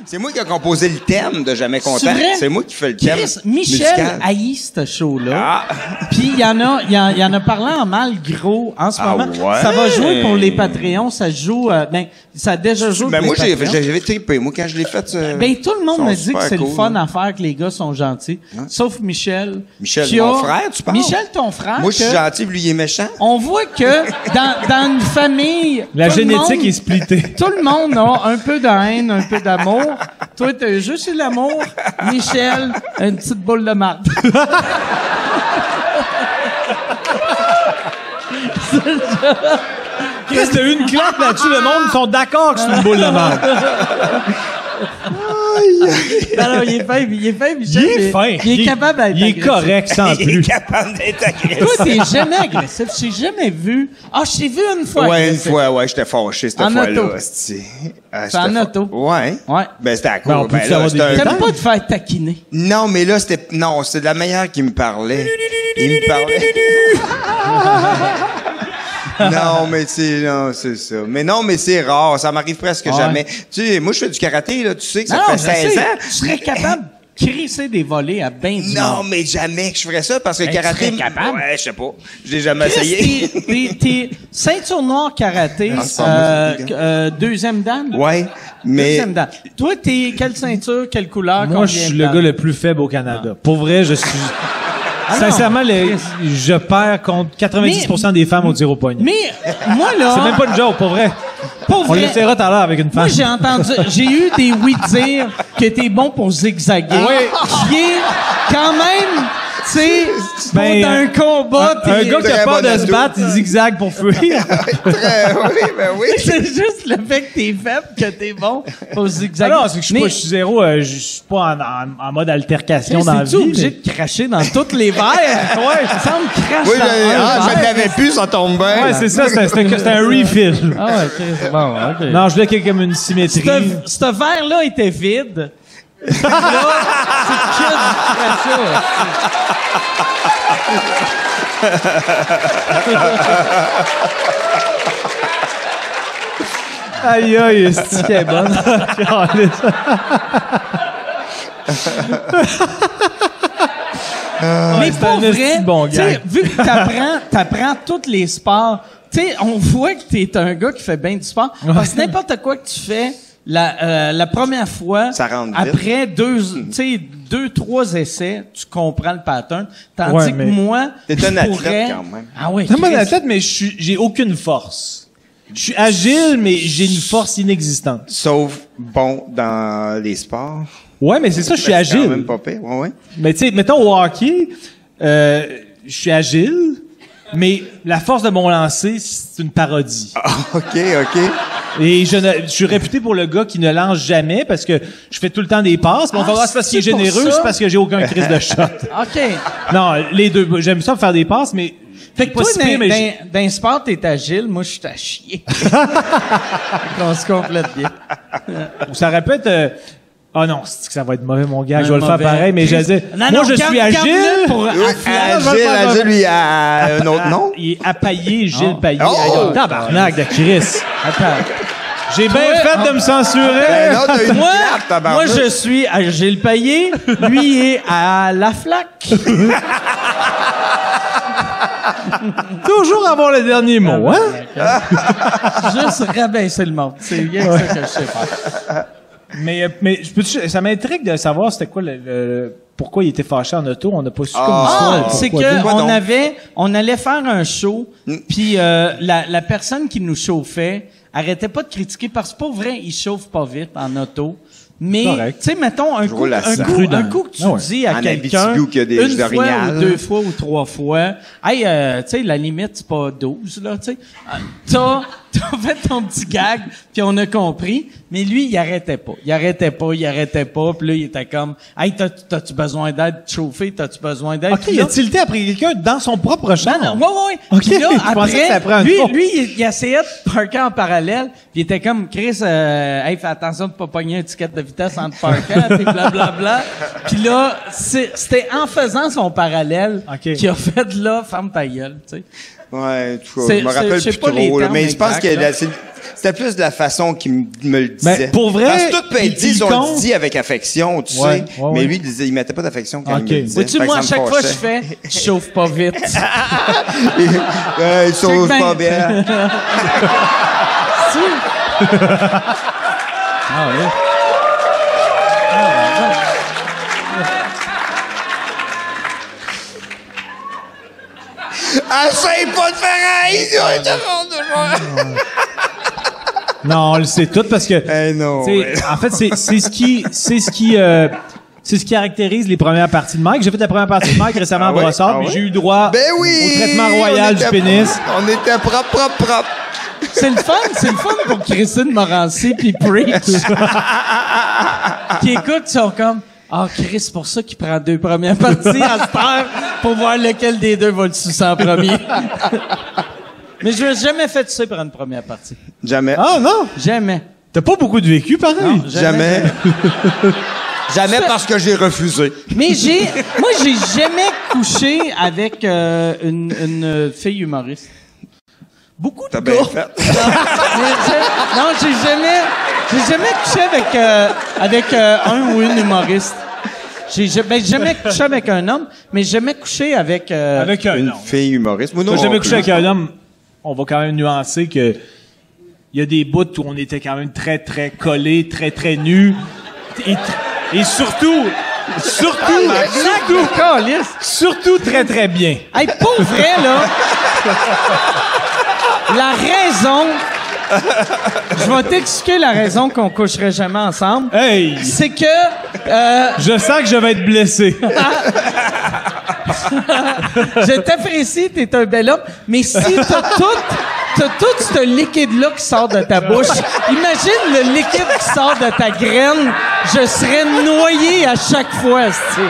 C'est moi qui ai composé le thème de Jamais Content. C'est vrai? C'est moi qui fais le thème. Chris, Michel musical. haït ce show-là. Ah. Puis il y en a parlé en mal gros en ce Ah moment. ouais? Ça va jouer pour les Patreons. Ça joue... ça a déjà joué Ben pour moi, les Patreons. j'avais trippé. Moi, quand je l'ai fait... Ben, tout le monde sont me dit que super c'est le cool, fun là. à faire, que les gars sont gentils. Sauf Michel. Michel, qui mon frère, tu parles? Michel, ton frère. Moi, je suis que gentil, puis lui, il est méchant. On voit que dans une famille... La tout le génétique monde- est splittée. Tout le monde a un peu de haine, un peu d'amour. Toi, t'as juste eu l'amour. Michel, une petite boule de marde. Chris, t'as eu une claque là-dessus, le monde sont d'accord que c'est une boule de merde. Alors, il est fin, Michel. Il est fin. Il est capable d'être Il est agressif. correct sans Il est plus. capable d'être agressif. Toi, t'es jamais agressif. Je t'ai jamais vu. Ah, je t'ai vu une fois. Ouais, une agressif. fois, ouais, j'étais fâché cette En fois-là. auto. hostie. Ah, C'est en j'étais auto. Ouais. Ouais. Ben, c'était à Ben, on court. peut-tu Ben, là, avoir c'était des un... T'aimes pas te faire taquiner. Non, mais là, c'était de la meilleure qui me parlait. Il me parlait. Non, mais c'est ça. Mais non, mais c'est rare. Ça m'arrive presque jamais. Tu sais, moi, je fais du karaté, là. Tu sais que ça Non, fait je 16 sais. ans. Tu serais capable de crisser des volets à ben du Non, monde. mais jamais que je ferais ça parce que le Ben, tu karaté. serais capable. Ouais, je sais pas. Je l'ai jamais Chris, essayé. t'es ceinture noire karaté, deuxième dan? Ouais, mais. Deuxième dan. Toi, t'es quelle ceinture, quelle couleur? Moi, je suis le gars le plus faible au Canada. Pour vrai, je suis... Sincèrement, je perds contre 90% des femmes au tir au poignet. Mais, moi, là... C'est même pas une joke, pour vrai. Pour On vrai. l'essaiera tout à l'heure avec une femme. Moi, j'ai eu des oui dire que t'es bon pour zigzaguer. Oui. Qui est quand même, tu sais, Ben, pour un combat, Un gars qui a Très peur bon de se ado. battre, il zigzague pour fuir. Oui. c'est juste le fait que t'es faible que t'es bon pour Ah zigzaguer. non, c'est que je suis zéro, je suis pas en mode altercation dans la vie. C'est-tu obligé de cracher dans tous les verres? Ouais. Ça me crache Oui, dans un je verre. l'avais plus, ça tombe bien. Ouais, c'est ça, c'était un refill. Ah ouais, ok, c'est bon, ok. Non, je voulais qu'il y ait comme une symétrie. Ce verre-là était vide. Là, c'est que du crachat. Aïe, aïe, c'est qu'elle est bonne. Mais c'est pas un vrai, esti de bon tu sais, gars. vu que t'apprends tous les sports, tu sais, on voit que t'es un gars qui fait bien du sport. Parce que n'importe quoi que tu fais, la première fois, Ça rentre vite. après deux, trois essais, tu comprends le pattern. Tandis Ouais, que mais moi, T'es je un athlète pourrais... quand même. Ah oui, C'est pas Chris. la tête, mais j'ai aucune force. Je suis agile, mais j'ai une force inexistante. Sauf bon dans les sports. Ouais, mais c'est ça, je suis C'est quand agile. même pas pire. Ouais. Mais tu sais, mettons au hockey, je suis agile, mais la force de mon lancer, c'est une parodie. Ah, OK. Et je suis réputé pour le gars qui ne lance jamais parce que je fais tout le temps des passes. Mais on va voir, c'est parce qu'il est c'est pour généreux, ça? c'est parce que j'ai aucun crise de shot. OK. Non, les deux. J'aime ça faire des passes, mais Fait que pas toi, si pire, mais dans un sport, t'es agile. Moi, je suis à chier. Qu'on se complète bien. ça répète. Ah non, c'est que ça va être mauvais mon gars. Un Je vais le faire mauvais. pareil, mais je disais, Non, moi non, je suis agile. garde-le pour Agile, lui, a un autre nom. Il est apaillé, Gilles Payet. Oh! Aïe, tabarnak de Chris. Attends. J'ai bien fait de me censurer. Ben non, t'as une Moi, claque, tabarnak. moi, je suis à Gilles Payet. Lui, il est à La Flaque. Toujours avoir le dernier mot, hein? Juste rabaisser le monde. C'est bien ça que je sais faire. Mais ça m'intrigue de savoir c'était quoi pourquoi il était fâché en auto. On n'a pas su comme Ah, histoire. c'est Pourquoi. que Pourquoi donc? on allait faire un show, puis la personne qui nous chauffait arrêtait pas de critiquer parce que pas vrai, il chauffe pas vite en auto. Mais, Correct. tu sais, mettons, un coup roule à que tu Ah ouais. dis à En quelqu'un, Abitibi où il y a des une fois orignales. ou deux fois ou trois fois, hey, tu sais, la limite, c'est pas 12, là, tu sais. T'as fait ton petit gag, puis on a compris, mais lui, il arrêtait pas. Il arrêtait pas, puis là, il était comme, hey, t'as-tu besoin d'aide chauffée, t'as-tu besoin d'aide? OK, Puis il a là, tilté après quelqu'un dans son propre char. non, ouais. OK, Puis là, je pensais que ça prend un après, fond. lui, il essayait de parker en parallèle, puis il était comme, Chris, hey, fais attention de pas pogner un ticket de vitesse en te parquant, t'es blablabla. Puis là, c'était en faisant son parallèle OK. qu'il a fait de là, ferme ta gueule, tu sais. Ouais, en tout cas, C'est- je me rappelle je sais plus pas les trop, là, termes mais je pense exacts, que là. c'était plus de la façon qu'il me le disait. Ben, pour vrai, parce que tout peut être dit, il on compte. le dit avec affection, tu Ouais, sais. ouais, Mais ouais. lui, il mettait pas d'affection quand Ok. il me le disait. Vois-tu, Fait que moi, à ça me chaque fois, je fâchait. fais, je chauffe pas vite. Il sauve Check pas bien. bien. Ah oui. Essaye pas de faire Non, on le sait tout parce que. Eh non. Tu sais, en fait, c'est ce qui caractérise les premières parties de Mike. J'ai fait la première partie de Mike récemment à ouais? Brossard, Ah puis ouais? j'ai eu droit Ben oui! au traitement royal On du était pénis. On était propre. C'est le fun pour Christine Morancy puis Preach. Qui écoutent, ils sont comme, Chris, c'est pour ça qu'il prend 2 premières parties à cette heure pour voir lequel des deux va le sucer en premier. Mais je n'ai jamais fait ça pour une première partie. Jamais. Ah non! Jamais. T'as pas beaucoup de vécu, pareil. Non, Jamais. Jamais parce que j'ai refusé. Mais moi, j'ai jamais couché avec une fille humoriste. Beaucoup de T'as gars. bien fait. Non, j'ai jamais couché avec un ou une humoriste. J'ai jamais couché avec un homme, mais j'ai jamais couché avec Avec un Une homme. fille humoriste. Moi, non, Moi, j'avais non couché plus. avec un homme. On va quand même nuancer que il y a des bouts où on était quand même très, très collés, très, très nus. Et surtout, surtout très, très bien. Hey, pour vrai, là, la raison... Je vais t'expliquer la raison qu'on coucherait jamais ensemble. Hey! C'est que... Je sens que je vais être blessé. je t'apprécie, t'es un bel homme, mais si t'as tout ce liquide-là qui sort de ta bouche, imagine le liquide qui sort de ta graine, je serais noyé à chaque fois, c'ti.